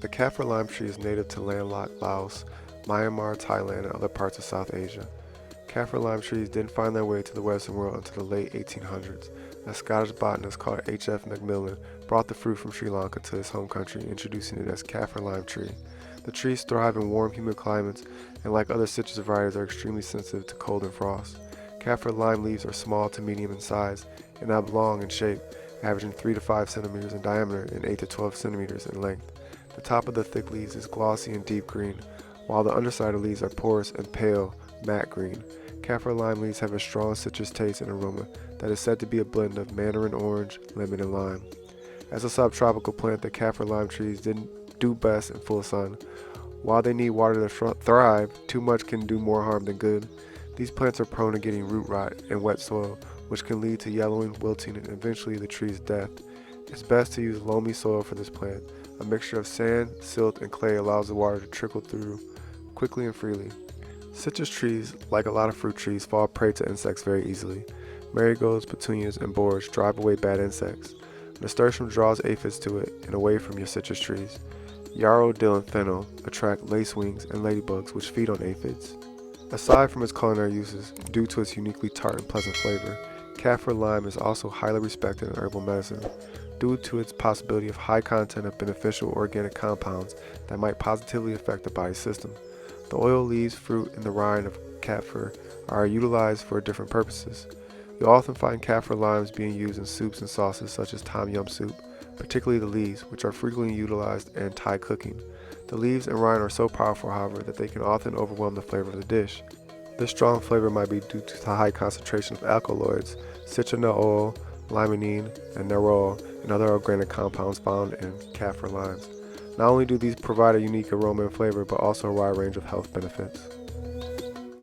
The Kaffir lime tree is native to landlocked Laos, Myanmar, Thailand, and other parts of South Asia. Kaffir lime trees didn't find their way to the Western world until the late 1800s. A Scottish botanist called H. F. Macmillan brought the fruit from Sri Lanka to his home country, introducing it as Kaffir lime tree. The trees thrive in warm, humid climates, and like other citrus varieties, are extremely sensitive to cold and frost. Kaffir lime leaves are small to medium in size and oblong in shape, averaging 3 to 5 centimeters in diameter and 8 to 12 centimeters in length. The top of the thick leaves is glossy and deep green, while the underside of leaves are porous and pale, matte green. Kaffir lime leaves have a strong citrus taste and aroma that is said to be a blend of mandarin orange, lemon, and lime. As a subtropical plant, the Kaffir lime trees didn't do best in full sun. While they need water to thrive, too much can do more harm than good. These plants are prone to getting root rot in wet soil, which can lead to yellowing, wilting, and eventually the tree's death. It's best to use loamy soil for this plant. A mixture of sand, silt, and clay allows the water to trickle through quickly and freely. Citrus trees, like a lot of fruit trees, fall prey to insects very easily. Marigolds, petunias, and borage drive away bad insects. Nasturtium draws aphids to it and away from your citrus trees. Yarrow, dill, and fennel attract lacewings and ladybugs, which feed on aphids. Aside from its culinary uses, due to its uniquely tart and pleasant flavor, Kaffir lime is also highly respected in herbal medicine, due to its possibility of high content of beneficial organic compounds that might positively affect the body's system. The oil, leaves, fruit, and the rind of kaffir are utilized for different purposes. You'll often find kaffir limes being used in soups and sauces such as tom yum soup, particularly the leaves, which are frequently utilized in Thai cooking. The leaves and rind are so powerful, however, that they can often overwhelm the flavor of the dish. This strong flavor might be due to the high concentration of alkaloids, citronella oil, limonene, and nerol, and other organic compounds found in kaffir limes. Not only do these provide a unique aroma and flavor, but also a wide range of health benefits.